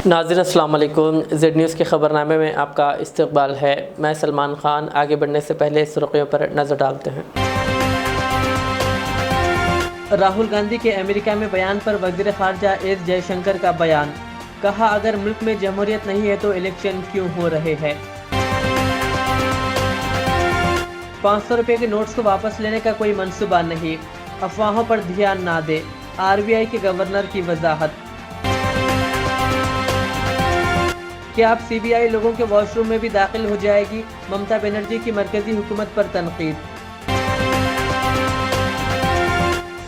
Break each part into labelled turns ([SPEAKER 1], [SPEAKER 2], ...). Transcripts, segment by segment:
[SPEAKER 1] नाज़रीन अस्सलाम वालेकुम। ज़ेड न्यूज़ के ख़बरनामे में आपका इस्तकबाल है। मैं सलमान ख़ान। आगे बढ़ने से पहले सुर्ख़ियों पर नज़र डालते हैं। राहुल गांधी के अमेरिका में बयान पर वज़ीर ख़ारजा एस जयशंकर का बयान। कहा, अगर मुल्क में जमहूरियत नहीं है तो इलेक्शन क्यों हो रहे हैं। 500 रुपये के नोट्स को वापस लेने का कोई मंसूबा नहीं, अफवाहों पर ध्यान ना दे, RBI के गवर्नर की वजाहत। क्या अब CBI लोगों के वॉशरूम में भी दाखिल हो जाएगी, ममता बनर्जी की मरकजी हुकूमत पर तनकीद।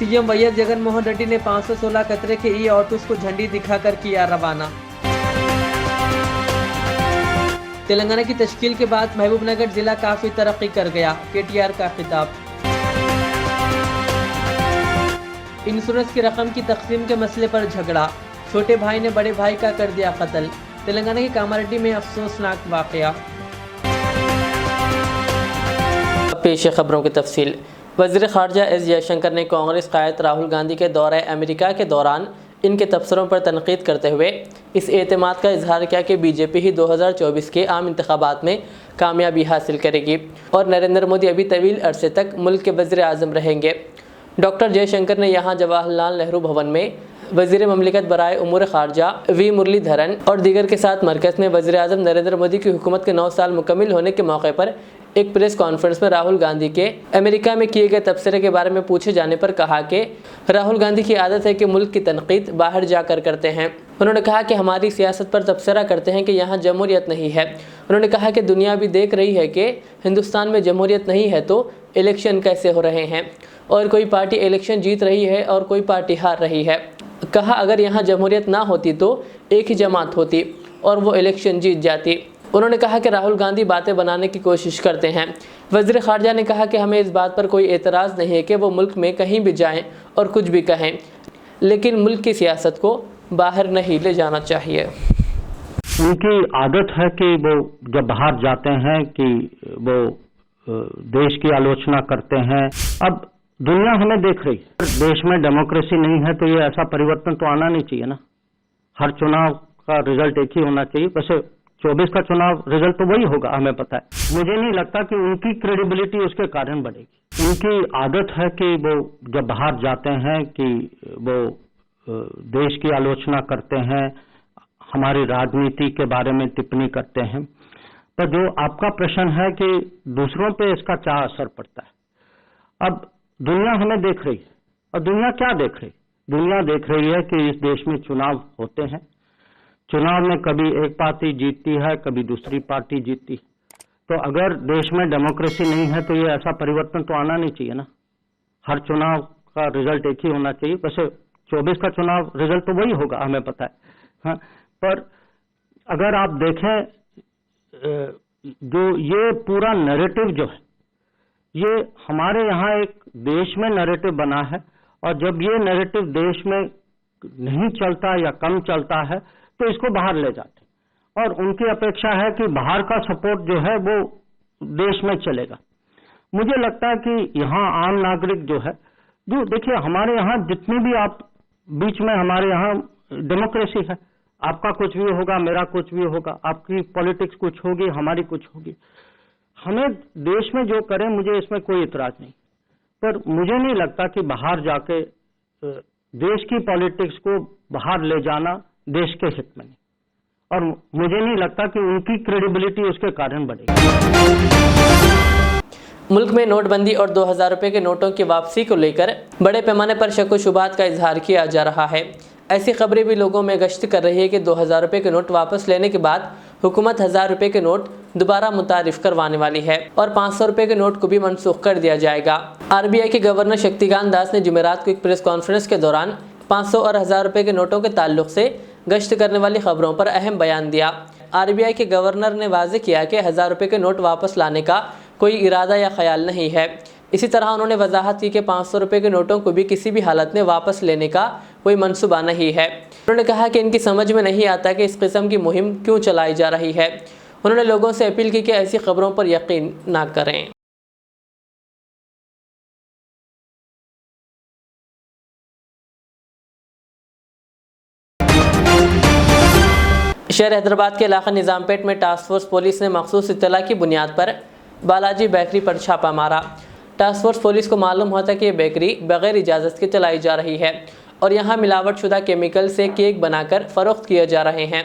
[SPEAKER 1] CM YS जगन मोहन रेड्डी ने 516 कतरे के ऑटोस को झंडी दिखाकर किया रवाना। तेलंगाना की तश्कील के बाद महबूबनगर जिला काफी तरक्की कर गया, KTR का खिताब। इंश्योरेंस की रकम की तकसीम के मसले पर झगड़ा, छोटे भाई ने बड़े भाई का कर दिया कत्ल। तेलंगाना के कामारेड्डी में अफसोसनाक वाकया। पेश खबरों की तफसील। वज़ीर ख़ारजा एस जयशंकर ने कांग्रेस क़ायद राहुल गांधी के दौरे अमेरिका के दौरान इनके तबसरों पर तनकीद करते हुए इस एतमाद का इजहार किया कि BJP ही 2024 के आम इंतखाबात में कामयाबी हासिल करेगी और नरेंद्र मोदी अभी तवील अरसे तक मुल्क के वज़ीर आज़म रहेंगे। डॉक्टर जयशंकर ने यहाँ जवाहरलाल नेहरू भवन में वज़ीर ममलिकत बराए उमूर ख़ारजा V मुरलीधरन और दीगर के साथ मरकज़ में वज़ीर आज़म नरेंद्र मोदी की हुकूमत के 9 साल मुकम्मिल होने के मौके पर एक प्रेस कॉन्फ्रेंस में राहुल गांधी के अमेरिका में किए गए तबसरे के बारे में पूछे जाने पर कहा कि राहुल गांधी की आदत है कि मुल्क की तनकीद बाहर जाकर करते हैं। उन्होंने कहा कि हमारी सियासत पर तबसरा करते हैं कि यहाँ जमहूरियत नहीं है। उन्होंने कहा कि दुनिया भी देख रही है कि हिंदुस्तान में जमहूरियत नहीं है तो इलेक्शन कैसे हो रहे हैं और कोई पार्टी इलेक्शन जीत रही है और कोई पार्टी हार रही है। कहा, अगर यहाँ जमहूरियत ना होती तो एक ही जमात होती और वो इलेक्शन जीत जाती। उन्होंने कहा कि राहुल गांधी बातें बनाने की कोशिश करते हैं। वज़ीर ख़ारजा ने कहा कि हमें इस बात पर कोई एतराज़ नहीं है कि वो मुल्क में कहीं भी जाएं और कुछ भी कहें, लेकिन मुल्क की सियासत को बाहर नहीं ले जाना चाहिए।
[SPEAKER 2] उनकी आदत है कि वो जब बाहर जाते हैं कि वो देश की आलोचना करते हैं। अब दुनिया हमें देख रही है, देश में डेमोक्रेसी नहीं है तो ये ऐसा परिवर्तन तो आना नहीं चाहिए ना। हर चुनाव का रिजल्ट एक ही होना चाहिए। वैसे 24 का चुनाव रिजल्ट तो वही होगा, हमें पता है। मुझे नहीं लगता कि उनकी क्रेडिबिलिटी उसके कारण बढ़ेगी। उनकी आदत है कि वो जब बाहर जाते हैं कि वो देश की आलोचना करते हैं, हमारी राजनीति के बारे में टिप्पणी करते हैं। पर जो आपका प्रश्न है कि दूसरों पे इसका क्या असर पड़ता है, अब दुनिया हमें देख रही है और दुनिया क्या देख रही है? दुनिया देख रही है कि इस देश में चुनाव होते हैं। चुनाव में कभी एक पार्टी जीतती है, कभी दूसरी पार्टी जीतती है। तो अगर देश में डेमोक्रेसी नहीं है तो ये ऐसा परिवर्तन तो आना नहीं चाहिए ना। हर चुनाव का रिजल्ट एक ही होना चाहिए। वैसे 24 का चुनाव रिजल्ट तो वही होगा, हमें पता है। हाँ, पर अगर आप देखें जो ये पूरा नैरेटिव जो है, ये हमारे यहाँ एक देश में नैरेटिव बना है और जब ये नैरेटिव देश में नहीं चलता या कम चलता है तो इसको बाहर ले जाते हैं और उनकी अपेक्षा है कि बाहर का सपोर्ट जो है वो देश में चलेगा। मुझे लगता है कि यहाँ आम नागरिक जो है, जो देखिए हमारे यहाँ जितनी भी आप बीच में हमारे यहाँ डेमोक्रेसी है, आपका कुछ भी होगा, मेरा कुछ भी होगा, आपकी पॉलिटिक्स कुछ होगी, हमारी कुछ होगी। हमें देश में जो करें मुझे इसमें कोई इतराज नहीं, पर मुझे नहीं लगता कि बाहर जाके देश की पॉलिटिक्स को बाहर ले जाना देश के हित में नहीं, और मुझे नहीं लगता कि उनकी क्रेडिबिलिटी उसके कारण बढ़ेगी।
[SPEAKER 1] मुल्क में नोटबंदी और 2000 रुपये के नोटों की वापसी को लेकर बड़े पैमाने पर शक व शुबहात का इजहार किया जा रहा है। ऐसी खबरें भी लोगों में गश्त कर रही है कि 2000 रुपये के नोट वापस लेने के बाद हुकूमत 1000 रुपये के नोट दोबारा मुतारिफ करवाने वाली है और 500 रुपये के नोट को भी मनसूख कर दिया जाएगा। RBI के गवर्नर शक्तिकांत दास ने जुमेरात को एक प्रेस कॉन्फ्रेंस के दौरान 500 और 1000 रुपये के नोटों के ताल्लुक से गश्त करने वाली खबरों पर अहम बयान दिया। RBI के गवर्नर ने वाज़ेह किया कि 1000 रुपये के नोट वापस लाने का कोई इरादा या ख्याल नहीं है। इसी तरह उन्होंने वजाहत की कि 500 रुपये के नोटों को भी किसी भी हालत में वापस लेने का कोई मंसूबा नहीं है। उन्होंने कहा कि इनकी समझ में नहीं आता कि इस किस्म की मुहिम क्यों चलाई जा रही है। उन्होंने लोगों से अपील की कि ऐसी खबरों पर यकीन ना करें। शहर हैदराबाद के इलाका निज़ामपेट में टास्क फोर्स पुलिस ने मखसूस इत्तला की बुनियाद पर बालाजी बेकरी पर छापा मारा। टास्क फोर्स पुलिस को मालूम होता कि ये बेकरी बगैर इजाज़त के चलाई जा रही है और यहाँ मिलावटशुदा केमिकल से केक बनाकर फ़रोख्त किए जा रहे हैं।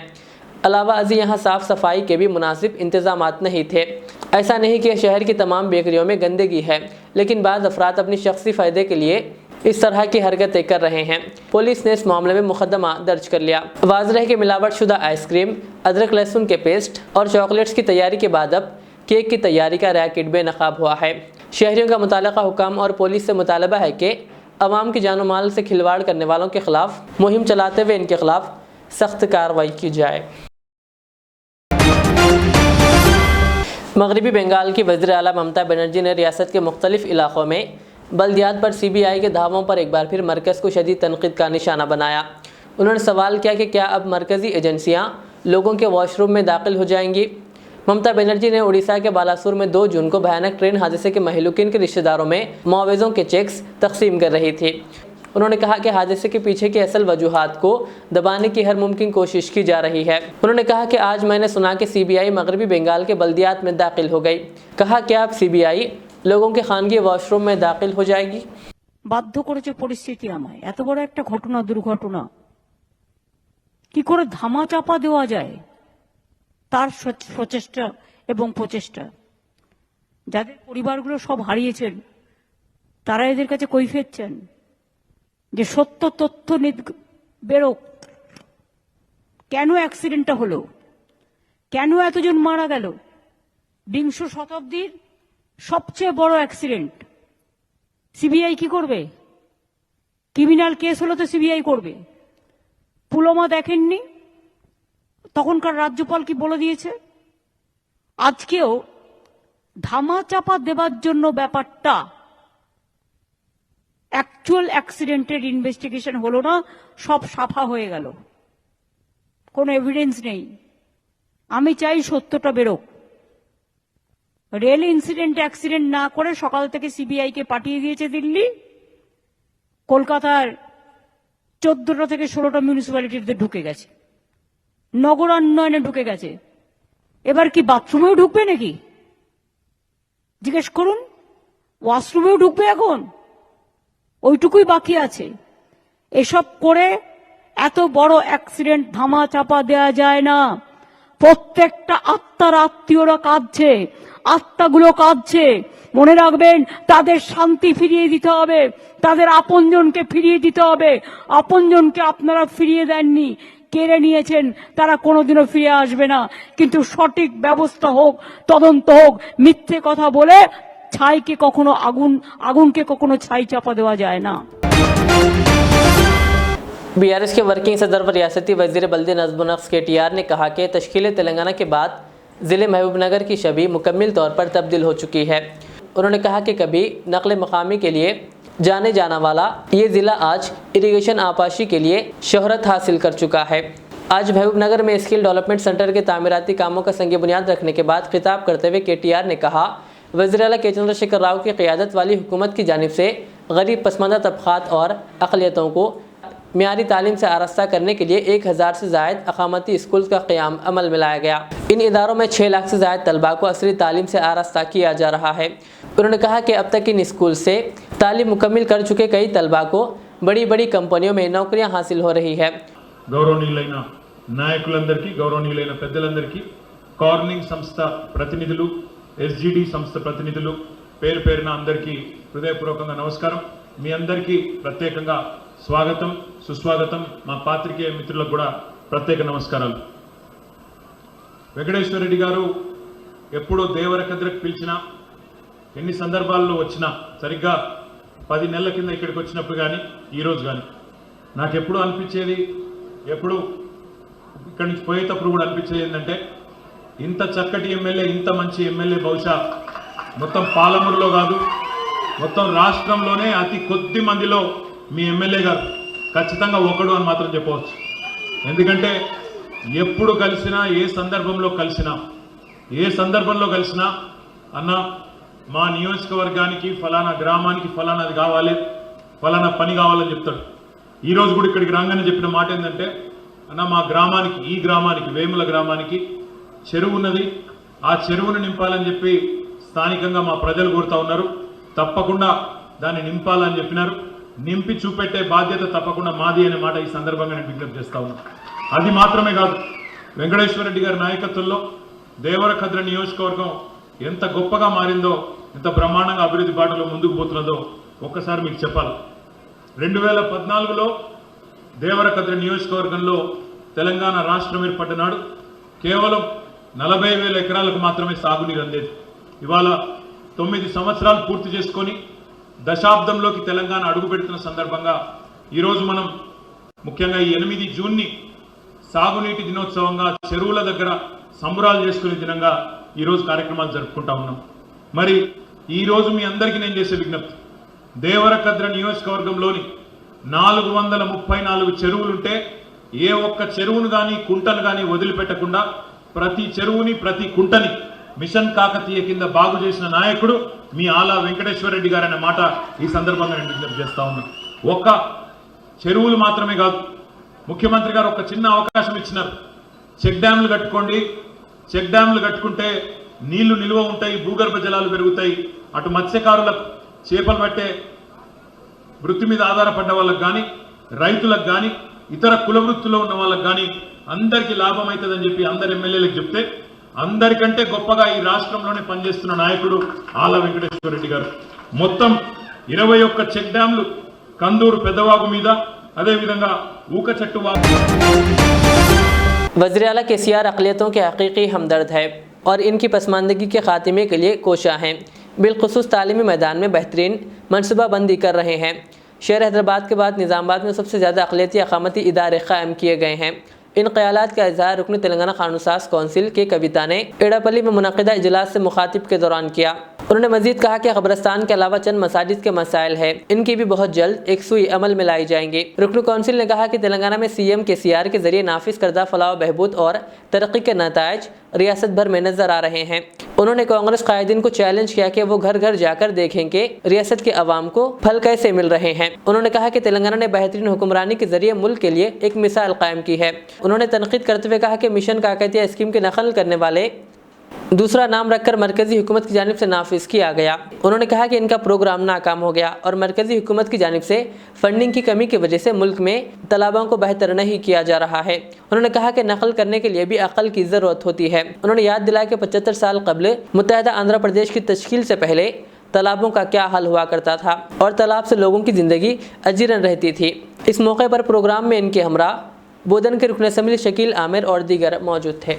[SPEAKER 1] अलावा अजी यहाँ साफ़ सफाई के भी मुनासिब इंतज़ामात नहीं थे। ऐसा नहीं कि शहर की तमाम बेकरियों में गंदगी है, लेकिन बाज़ अफराद अपनी शख्सी फ़ायदे के लिए इस तरह की हरकतें कर रहे हैं। पुलिस ने इस मामले में मुकदमा दर्ज कर लिया। वाज़ेह है कि मिलावटशुदा आइसक्रीम, अदरक लहसुन के पेस्ट और चॉकलेट्स की तैयारी के बाद अब केक की तैयारी का रैकेट बेनकाब हुआ है। शहरियों का मुताल्लिक़ा हुकाम और पुलिस से मुतालबा है कि अवाम की जानो माल से खिलवाड़ करने वालों के खिलाफ मुहिम चलाते हुए इनके खिलाफ सख्त कार्रवाई की जाए। मगरबी बंगाल की वज़ीर आला ममता बनर्जी ने रियासत के मुख्तलिफ इलाक़ों में बल्दियात पर CBI के दावों पर एक बार फिर मरकज़ को शदीद तनक़ीद का निशाना बनाया। उन्होंने सवाल किया कि क्या अब मरकज़ी एजेंसियाँ लोगों के वॉशरूम में दाखिल हो जाएंगी। ममता बनर्जी ने उड़ीसा के बालासुर में 2 जून को भयानक ट्रेन हादसे के महलूकिन के रिश्तेदारों में मुआवज़ों के चेक्स तकसीम कर रही थी। उन्होंने कहा कि हादसे के पीछे की असल वजूहात को दबाने की हर मुमकिन कोशिश की जा रही है। उन्होंने कहा कि आज मैंने सुना कि CBI मगरबी बंगाल के बल्दियात में दाखिल हो गई। कहा कि अब CBI लोगों के खानगी वॉशरूम में दाखिल हो जाएगी।
[SPEAKER 3] বাধ্য করেছে পরিস্থিতি আমায় এত বড় একটা ঘটনা দুর্ঘটনা কি করে ধামাচাপা দেওয়া যায় তার প্রচেষ্টা এবং প্রচেষ্টা যাদের পরিবারগুলো সব হারিয়েছেন তারা এদের কাছে কৈফিয়ত চান যে সত্য তথ্য বেরোক। কেন অ্যাক্সিডেন্টটা হলো, কেন এতজন মারা গেল? বিংশ শতাব্দীর সবচেয়ে বড় অ্যাক্সিডেন্ট। CBI কি করবে? ক্রিমিনাল কেস হলো তো CBI করবে। পুলওয়ামা দেখেননি? তখনকার রাজ্যপাল কি বলে দিয়েছে? আজকেও ধামাচাপা দেবার জন্য ব্যাপারটা অ্যাকচুয়াল অ্যাক্সিডেন্টের ইনভেস্টিগেশন হলো না, সব সাফা হয়ে গেল, কোনো এভিডেন্স নেই। আমি চাই সত্যটা বেরোক। রেল ইনসিডেন্ট অ্যাক্সিডেন্ট না করে সকাল থেকে CBI কে পাঠিয়ে দিয়েছে দিল্লি। কলকাতার 14টা থেকে 16টা মিউনিসিপ্যালিটিতে ঢুকে গেছে, নগরান্নয়নে ঢুকে গেছে। এবার কি বাথরুমেও ঢুকবে নাকি? জিজ্ঞেস করুন, ওয়াশরুমেও ঢুকবে এখন? ওইটুকুই বাকি আছে। এসব করে এত বড় অ্যাক্সিডেন্ট ধামা চাপা দেয়া যায় না। প্রত্যেকটা আত্মার আত্মীয়রা কাঁদছে, আত্মাগুলো কাঁদছে। মনে রাখবেন, তাদের শান্তি ফিরিয়ে দিতে হবে, তাদের আপনজনকে ফিরিয়ে দিতে হবে। আপনজনকে আপনারা ফিরিয়ে দেননি, কেড়ে নিয়েছেন, তারা কোনোদিনও ফিরে আসবে না। কিন্তু সঠিক ব্যবস্থা হোক, তদন্ত হোক। মিথ্যে কথা বলে ছাইকে কখনো আগুনকে কখনো ছাই চাপা দেওয়া যায় না।
[SPEAKER 1] BRS के वर्किंग सदर व रियासती वज़ीर बल्दी नज़्म व नक्श KTR ने कहा कि तश्कील तेलंगाना के बाद ज़िले महबूबनगर की छवि मुकम्मल तौर पर तब्दील हो चुकी है। उन्होंने कहा कि कभी नक़ल मकामी के लिए जाने जाना वाला ये ज़िला आज इरीगेशन आपाशी के लिए शोहरत हासिल कर चुका है। आज महबूबनगर में स्किल डेवलपमेंट सेंटर के तामीराती कामों का संग बुनियाद रखने के बाद खिताब करते हुए KTR ने कहा, वज़ीर आला के चंद्रशेखर राव की क़यादत वाली हुकूमत की जानिब से गरीब पसमानदा तबक़ात और अक़लियतों को मियारी तालीम से आरास्ता करने के लिए 1000 से ज़ायद अक़ामती स्कूल का क़याम अमल में लाया गया। इन इदारों में 6 लाख से ज़ायद तलबा को असली तालीम से आरास्ता किया जा रहा है। उन्होंने कहा कि अब तक इन स्कूल से तालीम मुकम्मल कर चुके कई तलबा को बड़ी बड़ी कंपनियों में नौकरियां हासिल हो रही है।
[SPEAKER 4] గౌరవనీయులైన నాయకులందరికీ, గౌరవనీయులైన పెద్దలందరికీ, కార్నింగ్ సంస్థ ప్రతినిధులు, SGD సంస్థ ప్రతినిధులు పేరు పేరున అందరికీ హృదయపూర్వకంగా నమస్కారం। మీ అందరికీ ప్రత్యేకంగా స్వాగతం, సుస్వాగతం। మా పాత్రికేయ మిత్రులకు కూడా ప్రత్యేక నమస్కారాలు। వెంకటేశ్వర రెడ్డి గారు ఎప్పుడో దేవరకద్రకు పిలిచినా, ఎన్ని సందర్భాల్లో వచ్చినా, సరిగ్గా 10 నెలల కింద ఇక్కడికి వచ్చినప్పుడు కానీ ఈరోజు కానీ నాకు ఎప్పుడు అనిపించేది, ఎప్పుడు ఇక్కడి నుంచి పోయేటప్పుడు కూడా అనిపించేది ఏంటంటే, ఇంత చక్కటి ఎమ్మెల్యే, ఇంత మంచి ఎమ్మెల్యే బహుశా మొత్తం పాలమూరులో కాదు, మొత్తం రాష్ట్రంలోనే అతి కొద్ది మందిలో మీ ఎమ్మెల్యే గారు ఖచ్చితంగా ఒకడు అని మాత్రం చెప్పవచ్చు। ఎందుకంటే ఎప్పుడు కలిసినా, ఏ సందర్భంలో కలిసినా అన్న మా నియోజకవర్గానికి ఫలానా గ్రామానికి ఫలానాది కావాలి, ఫలానా పని కావాలని చెప్తాడు। ఈరోజు కూడా ఇక్కడికి రాగానే చెప్పిన మాట ఏంటంటే, అన్న మా గ్రామానికి ఈ గ్రామానికి వేముల గ్రామానికి చెరువు ఉన్నది, ఆ చెరువును నింపాలని చెప్పి స్థానికంగా మా ప్రజలు కోరుతా ఉన్నారు. తప్పకుండా దాన్ని నింపాలని చెప్పినారు. నింపి చూపెట్టే బాధ్యత తప్పకుండా మాది అనే మాట ఈ సందర్భంగా నేను విజ్ఞప్తి చేస్తా ఉన్నాను. అది మాత్రమే కాదు, వెంకటేశ్వర రెడ్డి గారి నాయకత్వంలో దేవరకద్ర నియోజకవర్గం ఎంత గొప్పగా మారిందో, ఎంత బ్రహ్మాండంగా అభివృద్ధి బాటలో ముందుకు పోతున్నదో ఒక్కసారి మీకు చెప్పాలి. 2014లో దేవరకద్ర నియోజకవర్గంలో తెలంగాణ రాష్ట్రం ఏర్పడ్డ నాడు కేవలం 40,000 ఎకరాలకు మాత్రమే సాగునీరు అందేది. ఇవాళ 9 సంవత్సరాలు పూర్తి చేసుకొని దశాబ్దంలోకి తెలంగాణ అడుగు పెడుతున్న సందర్భంగా ఈరోజు మనం ముఖ్యంగా ఈ 8 జూన్ని సాగునీటి దినోత్సవంగా చెరువుల దగ్గర సంబరాలు చేసుకునే దినంగా ఈరోజు కార్యక్రమాలు జరుపుకుంటా ఉన్నాం. మరి ఈరోజు మీ అందరికీ నేను చేసే విజ్ఞప్తి, దేవరకద్ర నియోజకవర్గంలోని 434 చెరువులుంటే ఏ ఒక్క చెరువును కానీ కుంటను కానీ వదిలిపెట్టకుండా ప్రతి చెరువుని ప్రతి కుంటని మిషన్ కాకతీయ కింద బాగు చేసిన నాయకుడు మీ ఆలా వెంకటేశ్వర రెడ్డి గారు అనే మాట ఈ సందర్భంగా నేను విజ్ఞప్తి చేస్తా ఉన్నా. ఒక్క చెరువులు మాత్రమే కాదు, ముఖ్యమంత్రి గారు ఒక చిన్న అవకాశం ఇచ్చినారు. చెక్ డ్యామ్లు కట్టుకోండి, చెక్ డ్యామ్లు కట్టుకుంటే నీళ్లు నిల్వ ఉంటాయి, భూగర్భ జలాలు పెరుగుతాయి. అటు మత్స్యకారులకు, చేపలు పట్టే వృత్తి మీద ఆధారపడ్డ వాళ్ళకు కానీ, రైతులకు కానీ, ఇతర కుల వృత్తిలో ఉన్న వాళ్ళకు కానీ అందరికీ లాభం అవుతుందని చెప్పి అందరు ఎమ్మెల్యేలకు చెప్తే అందరికంటే గొప్పగా ఈ రాష్ట్రంలోనే పనిచేస్తున్న నాయకుడు ఆల వెంకటేశ్వర రెడ్డి గారు. మొత్తం 21 చెక్ డ్యాంలు కందూరు పెద్దవాగు మీద, అదేవిధంగా ఊకచెట్టు వాగు.
[SPEAKER 1] वज़ीर आला KCR अक़लियतों के हकीकी हमदर्द है और इनकी पसमानदगी के खात्मे के लिए कोशा हैं। बिलखुसूस तालीमी मैदान में बेहतरीन मनसूबाबंदी कर रहे हैं। शहर हैदराबाद के बाद निज़ामाबाद में सबसे ज़्यादा अक़लियती अक़ामती इदारे क़ायम किए गए हैं। इन क़यालात का इज़हार रुकन तेलंगाना क़ानूनसाज़ कौंसिल के कविता ने एड़ापल्ली में मुनक़िदा इजलास से मुखातिब के दौरान किया। उन्होंने मज़ीद कहा कि क़ब्रिस्तान के अलावा चंद मसाजिद के मसाइल हैं, इनकी भी बहुत जल्द एक सुई अमल में लाई जाएंगे। रुकन कौंसिल ने कहा कि तेलंगाना में CM KCR के जरिए नाफिज करदा फलाह बहबूद और तरक्की के नताइज रियासत भर में नजर आ रहे हैं। उन्होंने कांग्रेस कायदीन को चैलेंज किया कि वो घर घर जाकर देखें कि रियासत के अवाम को फल कैसे मिल रहे हैं। उन्होंने कहा कि तेलंगाना ने बेहतरीन हुक्मरानी के जरिए मुल्क के लिए एक मिसाल कायम की है। उन्होंने तनकीद करते हुए कहा कि मिशन काकतिया स्कीम के नकल करने वाले दूसरा नाम रखकर मरकजी हुकूमत की जानिब से नाफिज किया गया। उन्होंने कहा कि इनका प्रोग्राम नाकाम हो गया और मरकजी हुकूमत की जानिब से फंडिंग की कमी की वजह से मुल्क में तलाबों को बेहतर नहीं किया जा रहा है। उन्होंने कहा कि नकल करने के लिए भी अकल की ज़रूरत होती है। उन्होंने याद दिलाया कि 75 साल कबल मुत्तहिदा आंध्र प्रदेश की तश्कील से पहले तालाबों का क्या हाल हुआ करता था और तालाब से लोगों की ज़िंदगी अजीरन रहती थी। इस मौके पर प्रोग्राम में इनके हमरा बोधन के रुकन असम्बली शकील आमिर और दीगर मौजूद थे।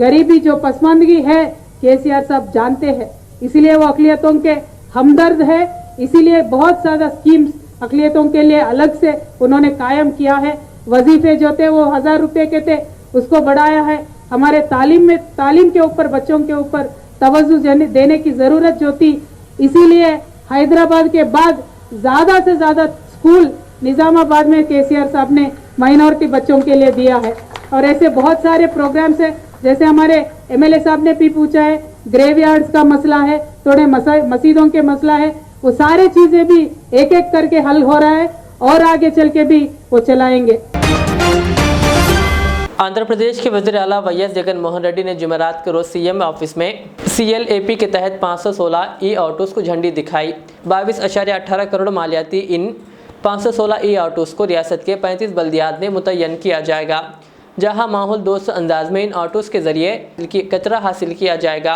[SPEAKER 5] गरीबी जो पसमानदगी है KCR साहब जानते हैं, इसीलिए वो अक़लियतों के हमदर्द है। इसीलिए बहुत ज़्यादा स्कीम्स अक़लियतों के लिए अलग से उन्होंने कायम किया है। वजीफे जो थे वो 1000 रुपये के थे, उसको बढ़ाया है। हमारे तालीम के ऊपर, बच्चों के ऊपर तवज्जो देने की ज़रूरत जो थी, इसीलिए हैदराबाद के बाद ज़्यादा से ज़्यादा स्कूल निज़ामाबाद में KCR साहब ने माइनॉरिटी बच्चों के लिए दिया है। और ऐसे बहुत सारे प्रोग्राम्स हैं, जैसे हमारे MLA साहब ने भी पूछा है, ग्रेवयार्ड्स का मसला है, थोड़े मस्जिदों के मसला है, वो सारे चीजें भी एक एक करके हल हो रहा है और आगे चल के भी वो चलाएंगे।
[SPEAKER 1] आंध्र प्रदेश के वज़ीर आला YS जगन मोहन रेड्डी ने जुमेरात के रोज CM ऑफिस में CLAP के तहत 516 ई-ऑटोस को झंडी दिखाई। 22.18 करोड़ मालियाती इन 516 ई-ऑटोस को रियासत के 35 बल्दियात में मुतय्यन किया जाएगा, जहां माहौल दोस्त अंदाज में इन ऑटोस के जरिए कचरा हासिल किया जाएगा।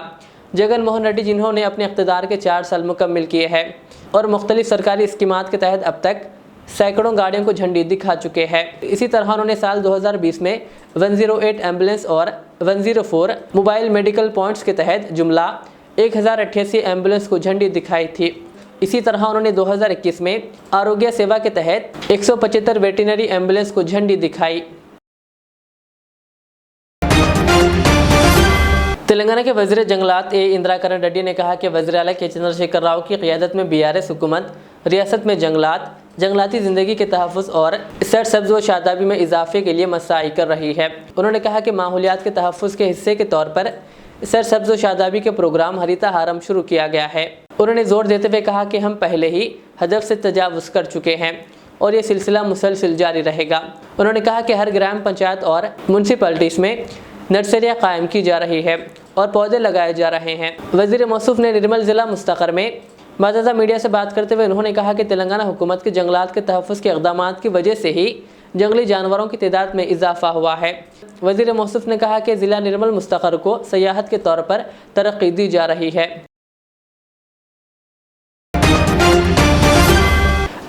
[SPEAKER 1] जगन मोहन रेड्डी, जिन्होंने अपने इक़्तिदार के 4 साल मुकम्मिल किए हैं और मुख्तलिफ सरकारी स्कीमात के तहत अब तक सैकड़ों गाड़ियों को झंडी दिखा चुके हैं। इसी तरह उन्होंने साल 2020 में 108 एम्बुलेंस और 104 मोबाइल मेडिकल पॉइंट्स के तहत जुमला 1088 एम्बुलेंस को झंडी दिखाई थी। इसी तरह उन्होंने 2021 में आरोग्य सेवा के तहत 175 वेटरनरी एम्बुलेंस को झंडी दिखाई। तेलंगाना के वज़ीर जंगलात इंदिरा करण रेड्डी ने कहा कि वज़ीर आला के चंद्रशेखर राव की क़ियादत में BRS हुकूमत रियासत में जंगलाती ज़िंदगी के तहफ़्फ़ुज़ और सरसब्ज़ व शादाबी में इजाफे के लिए मसाई कर रही है। उन्होंने कहा कि माहौलियात के तहफ़्फ़ुज़ के हिस्से के तौर पर सरसब्ज़ व शादाबी के प्रोग्राम हरीता हारम शुरू किया गया है। उन्होंने ज़ोर देते हुए कहा कि हम पहले ही हदफ से तजावुज़ कर चुके हैं और ये सिलसिला मुसलसल जारी रहेगा। उन्होंने कहा कि हर ग्राम पंचायत और म्यूनसिपैलिटीज़ में नर्सरियाँ कायम की जा रही है और पौधे लगाए जा रहे हैं। वज़ीर मौसूफ ने निर्मल ज़िला मुस्तक़र में बाज़ाज़ा मीडिया से बात करते हुए उन्होंने कहा कि तेलंगाना हुकूमत के जंगलात के तहफ़्फ़ुज़ के इक़दामात की वजह से ही जंगली जानवरों की तादाद में इजाफा हुआ है। वज़ीर मौसूफ ने कहा कि ज़िला निर्मल मुस्तक़र को सयाहत के तौर पर तरक्की दी जा रही है।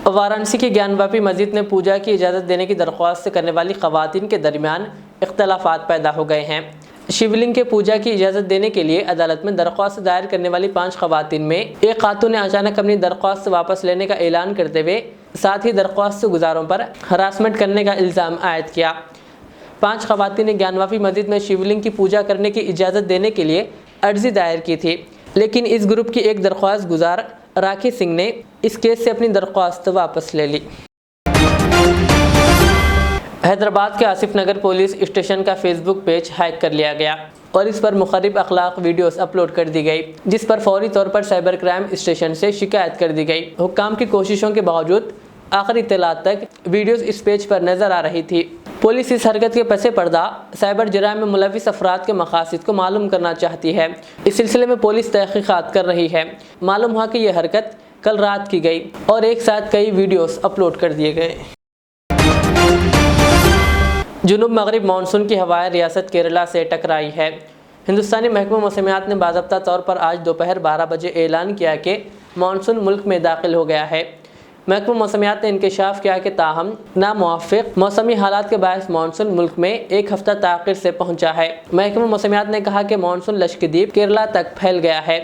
[SPEAKER 1] वाराणसी की ज्ञानवापी मस्जिद में पूजा की इजाज़त देने की दरख्वास्त करने वाली ख़वातीन के दरमियान इख्तलाफात पैदा हो गए हैं। शिवलिंग के पूजा की इजाज़त देने के लिए अदालत में दरख्वास्त दायर करने वाली 5 ख़वातीन में एक खातून ने अचानक अपनी दरख्वास्त वापस लेने का ऐलान करते हुए साथ ही दरख्वास्त गुजारों पर हरासमेंट करने का इल्ज़ाम आयद किया। 5 ख़वातीन ने ज्ञानवापी मस्जिद में शिवलिंग की पूजा करने की इजाज़त देने के लिए अर्जी दायर की थी, लेकिन इस ग्रुप की एक दरख्वास्त गुजार राखी सिंह ने इस केस से अपनी दरख्वास्त वापस ले ली। हैदराबाद के आसिफ नगर पुलिस स्टेशन का फेसबुक पेज हैक कर लिया गया और इस पर मुखरिब अखलाक वीडियोस अपलोड कर दी गई, जिस पर फौरी तौर पर साइबर क्राइम स्टेशन से शिकायत कर दी गई। हुक्काम की कोशिशों के बावजूद आखिरी इत्तलात तक वीडियोस इस पेज पर नजर आ रही थी। पुलिस इस हरकत के पसे पर्दा साइबर जराइम में मुलविस अफराद के मकासद को मालूम करना चाहती है। इस सिलसिले में पुलिस तहकीकात कर रही है। मालूम हुआ कि यह हरकत कल रात की गई और एक साथ कई वीडियोस अपलोड कर दिए गए। जुनूब मगरिब मानसून की हवाएं रियासत केरला से टकराई है। हिंदुस्तानी महकमा मौसमियात ने बाज़ाब्ता तौर पर आज दोपहर 12 बजे ऐलान किया कि मानसून मुल्क में दाखिल हो गया है। महकमा मौसमियात ने इंकशाफ किया कि ताहम नामुवाफ़िक़ मौसमी हालात के बायस मानसून मुल्क में एक हफ्ता ताख़िर से पहुँचा है। महकमा मौसमियात ने कहा कि मानसून लक्षद्वीप केरला तक फैल गया है।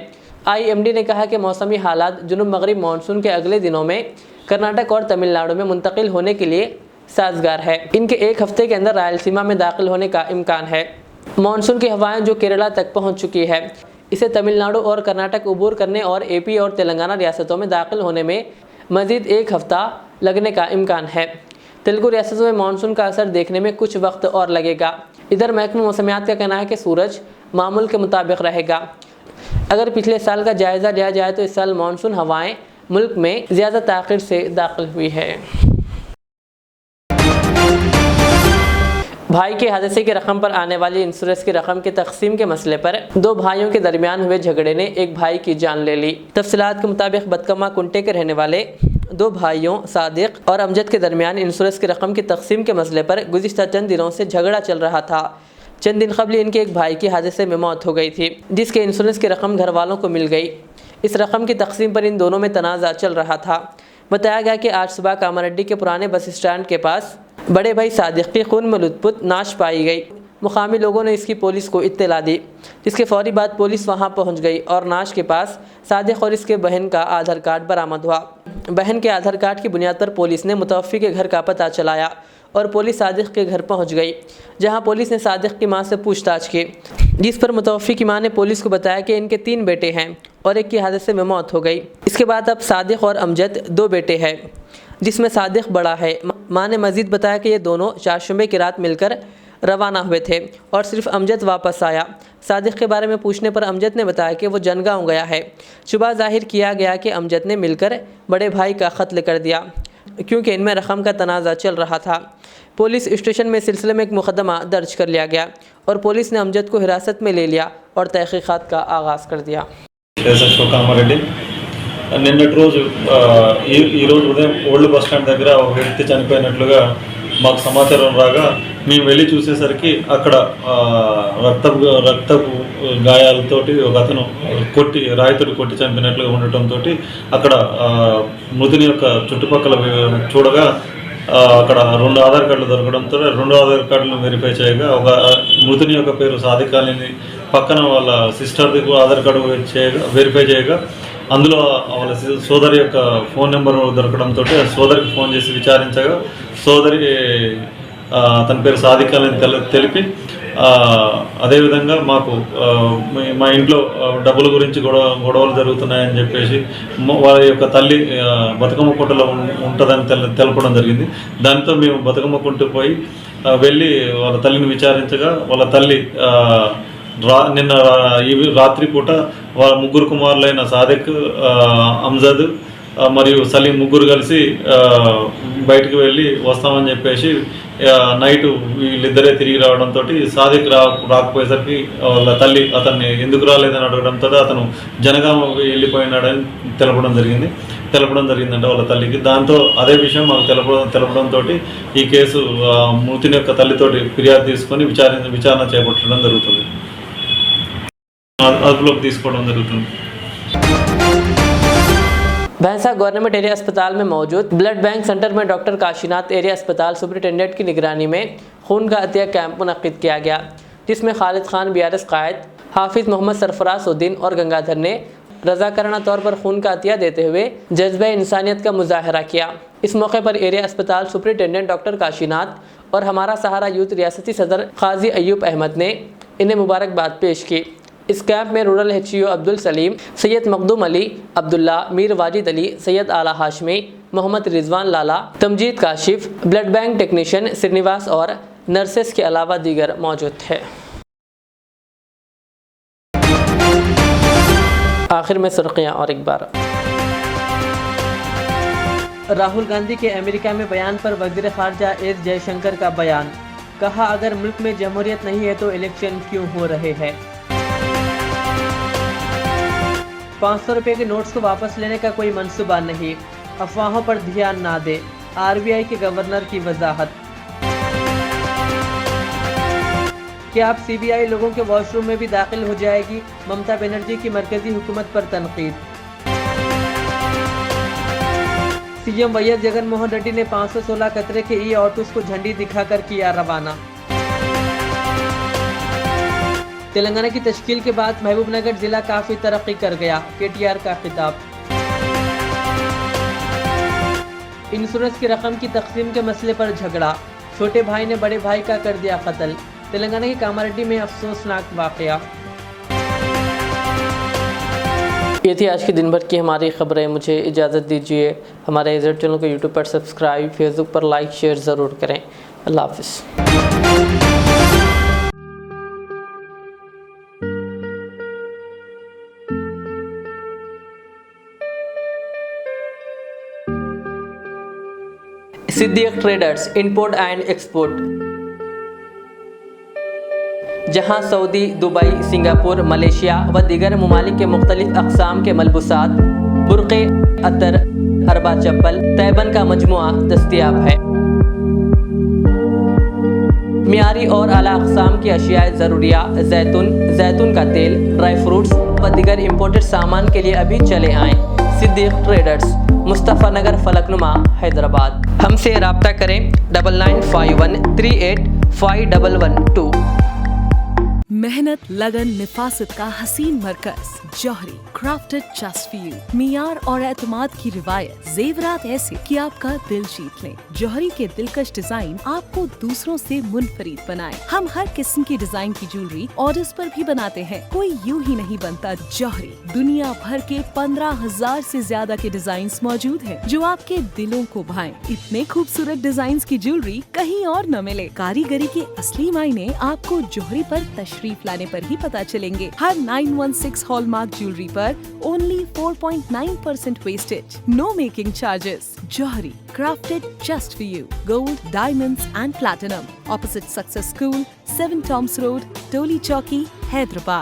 [SPEAKER 1] IMD ने कहा कि मौसमी हालात जुनूब मगरिब मानसून के अगले दिनों में कर्नाटक और तमिलनाडु में मुंतकिल होने के लिए साजगार है। इनके एक हफ्ते के अंदर रायलसीमा में दाखिल होने का इम्कान है। मानसून की हवाएं जो केरला तक पहुंच चुकी है, इसे तमिलनाडु और कर्नाटक अबूर करने और AP और तेलंगाना रियासतों में दाखिल होने में मज़ीद एक हफ्ता लगने का इम्कान है। तेलुगु रियासतों में मानसून का असर देखने में कुछ वक्त और लगेगा। इधर महकमा मौसमियात का कहना है कि सूरज मामूल के मुताबिक रहेगा। अगर पिछले साल का जायज़ा लिया जाए तो इस साल मानसून हवाएँ मुल्क में ज़्यादा ताख़िर से दाखिल हुई है। भाई के हादसे की रकम पर आने वाली इंश्योरेंस की रकम की तकसीम के मसले पर 2 भाइयों के दरमियान हुए झगड़े ने एक भाई की जान ले ली। तफसीलात के मुताबिक बदकमा कुंटे के रहने वाले 2 भाइयों सादिक और अमजद के दरमियान इंश्योरेंस की रकम की तकसीम के मसले पर गुज़िश्ता चंद दिनों से झगड़ा चल रहा था। चंद दिन कबल इनके एक भाई की हादसे में मौत हो गई थी, जिसके इंश्योरेंस की रकम घर वालों को मिल गई। इस रकम की तकसीम पर इन दोनों में तनाज़ा चल रहा था। बताया गया कि आज सुबह कामारेड्डी के पुराने बस स्टैंड के पास बड़े भाई सादिक की खून में लुथपुत नाश पाई गई। मुकामी लोगों ने इसकी पुलिस को इत्तला दी, जिसके फौरी बाद पुलिस वहां पहुंच गई और नाश के पास सादिक और इसके बहन का आधार कार्ड बरामद हुआ। बहन के आधार कार्ड की बुनियाद पर पुलिस ने मुतवफ़्फ़ी के घर का पता चलाया और पुलिस सादिक के घर पहुंच गई, जहां पुलिस ने सादिक की मां से पूछताछ की, जिस पर मुतवफ़्फ़ी की मां ने पुलिस को बताया कि इनके 3 बेटे हैं और एक की हादसे में मौत हो गई। इसके बाद अब सादिक और अमजद 2 बेटे हैं, जिसमें सादिक बड़ा है। मां ने मज़ीद बताया कि ये दोनों चारशंबे की रात मिलकर रवाना हुए थे और सिर्फ अमजद वापस आया। सादिक के बारे में पूछने पर अमजद ने बताया कि वो जनगांव गया है। शुबा जाहिर किया गया कि अमजद ने मिलकर बड़े भाई का कत्ल कर दिया, क्योंकि इनमें रकम का तनाज़ा चल रहा था। पुलिस स्टेशन में सिलसिले में एक मुकदमा दर्ज कर लिया गया और पुलिस ने अमजद को हिरासत में ले लिया और तहकीकात का आगाज़ कर दिया।
[SPEAKER 6] నిన్నటి రోజు ఈరోజు ఉదయం ఓల్డ్ బస్ స్టాండ్ దగ్గర ఒక వ్యక్తి చనిపోయినట్లుగా మాకు సమాచారం రాగా మేము వెళ్ళి చూసేసరికి అక్కడ రక్తపు గాయాలతోటి ఒక అతను రాయితోటి కొట్టి చంపినట్లుగా ఉండటంతో అక్కడ మృతుని యొక్క చుట్టుపక్కల చూడగా అక్కడ 2 ఆధార్ కార్డులు దొరకడంతో 2 ఆధార్ కార్డులను వెరిఫై చేయగా ఒక మృతుని యొక్క పేరు సాదిక్ అలీని పక్కన వాళ్ళ సిస్టర్ది ఆధార్ కార్డు వెరిఫై చేయగా అందులో వాళ్ళ సోదరి యొక్క ఫోన్ నెంబర్ దొరకడంతో సోదరికి ఫోన్ చేసి విచారించగా సోదరి తన పేరు సాదిక్ అని తెలిపి అదేవిధంగా మాకు మా ఇంట్లో డబ్బుల గురించి గొడవలు జరుగుతున్నాయని చెప్పేసి వాళ్ళ యొక్క తల్లి బతుకమ్మ కుంటలో ఉంటుందని తెలపడం జరిగింది. దాంతో మేము బతుకమ్మ కుంటకు పోయి వెళ్ళి వాళ్ళ తల్లిని విచారించగా వాళ్ళ తల్లి నిన్న రాత్రి పూట వాళ్ళ 3 కుమారులైన సాదిక్, అమ్జద్, మరియు సలీం ముగ్గురు కలిసి బయటికి వెళ్ళి వస్తామని చెప్పేసి నైట్ వీళ్ళిద్దరే తిరిగి రావడంతో సాదిక్ రాకపోయేసరికి వాళ్ళ తల్లి అతన్ని ఎందుకు రాలేదని అడగడంతో అతను జనగామ వెళ్ళిపోయినాడని తెలపడం జరిగిందంటే వాళ్ళ తల్లికి. దాంతో అదే విషయం మాకు తెలపడంతో ఈ కేసు మృతుని యొక్క తల్లితోటి ఫిర్యాదు తీసుకొని విచారణ చేపట్టడం జరుగుతుంది, అదుపులోకి తీసుకోవడం జరుగుతుంది.
[SPEAKER 1] भैंसा गवर्नमेंट एरिया अस्पताल में मौजूद ब्लड बैंक सेंटर में डॉक्टर काशीनाथ एरिया अस्पताल सुपरिटेंडेंट की निगरानी में खून का अतिया कैंप मुनक्किद किया गया, जिसमें खालिद खान BRS कायद, हाफिज मोहम्मद सरफराज उद्दीन और गंगाधर ने रजाकाराना तौर पर खून का अतिया देते हुए जज्बे इंसानियत का मुजाहरा किया। इस मौके पर एरिया अस्पताल सुपरिटेंडेंट डॉक्टर काशीनाथ और हमारा सहारा यूथ रियासती सदर काजी अयूब अहमद ने इन्हें मुबारकबाद पेश की। इस कैंप में rural HCO Abdul Salim, Syed Makhdoom Ali, Abdullah, Mir Wajid Ali, Syed Ala Hashmi, Mohammed Rizwan Lala, Tamjeed Kashif, blood bank technician Srinivas और नर्सेस के अलावा दीगर मौजूद थे। आखिर में सुर्खियां और एक बार। राहुल गांधी के अमेरिका में बयान पर वज़ीर ख़ारजा एस जयशंकर का बयान, कहा अगर मुल्क में जमहूरियत नहीं है तो इलेक्शन क्यों हो रहे हैं। 500 रुपए के नोट्स को वापस लेने का कोई मंसूबा नहीं, अफवाहों पर ध्यान ना दे, RBI के गवर्नर की वजाहत। क्या अब CBI लोगों के वॉशरूम में भी दाखिल हो जाएगी, ममता बनर्जी की मरकजी हुकूमत पर तनकीद। CM YS जगनमोहन रेड्डी ने 516 कतरे के ऑटोस को झंडी दिखाकर किया रवाना। तेलंगाना की तश्कील के बाद महबूबनगर जिला काफी तरक्की कर गया, KTR का खिताब। इंश्योरेंस की रकम की तकसीम के मसले पर झगड़ा, छोटे भाई ने बड़े भाई का कर दिया कत्ल। तेलंगाना के कामारेड्डी में अफसोसनाक वाकया। ये थी आज के दिन भर की हमारी खबरें। मुझे इजाज़त दीजिए। हमारे AZ चैनल को YouTube पर सब्सक्राइब, फेसबुक पर लाइक शेयर ज़रूर करें। अल्लाह हाफ़िज़। Siddique traders import and export, जहां सऊदी, दुबई, सिंगापुर, मलेशिया व दीगर ममालिक के मुख्तलिफ अक़साम के मलबूसात, बुर्क़े, अतर, अरबा चप्पल, तैबन का मजमुआ दस्तयाब है। मियारी और आला अक़साम की अशियाए ज़रूरिया, जैतून का तेल, ड्राई फ्रूट्स व दीगर इम्पोर्टेड सामान के लिए अभी चले आएँ। सिद्दीक ट्रेडर्स, मुस्तफ़ा नगर, फलकनुमा, हैदराबाद। हमसे रब्ता करें 9951385112।
[SPEAKER 7] मेहनत, लगन, निफासत का हसीन मरकज जौहरी, क्राफ्टेड जस्ट फॉर यू। मियार और एतमाद की रिवायत, जेवरात ऐसे कि आपका दिल जीत ले। जौहरी के दिलकश डिजाइन आपको दूसरों से मुनफरिद बनाए। हम हर किस्म की डिजाइन की ज्वेलरी ऑर्डर्स पर भी बनाते हैं, कोई यूं ही नहीं बनता। जौहरी दुनिया भर के 15,000 से ज्यादा के डिजाइन मौजूद हैं, जो आपके दिलों को भाएं। इतने खूबसूरत डिजाइन की ज्वेलरी कहीं और न मिले। कारीगरी के असली मायने आपको जौहरी पर तशरीफ लाने पर ही पता चलेंगे। हर 916 हॉलमार्क ज्वेलरी पर only 4.9% wastage, no making charges. Jauhari, crafted just for you. Gold, diamonds and platinum. Opposite Success School, 7 Toms Road, Toli Chowki, Hyderabad.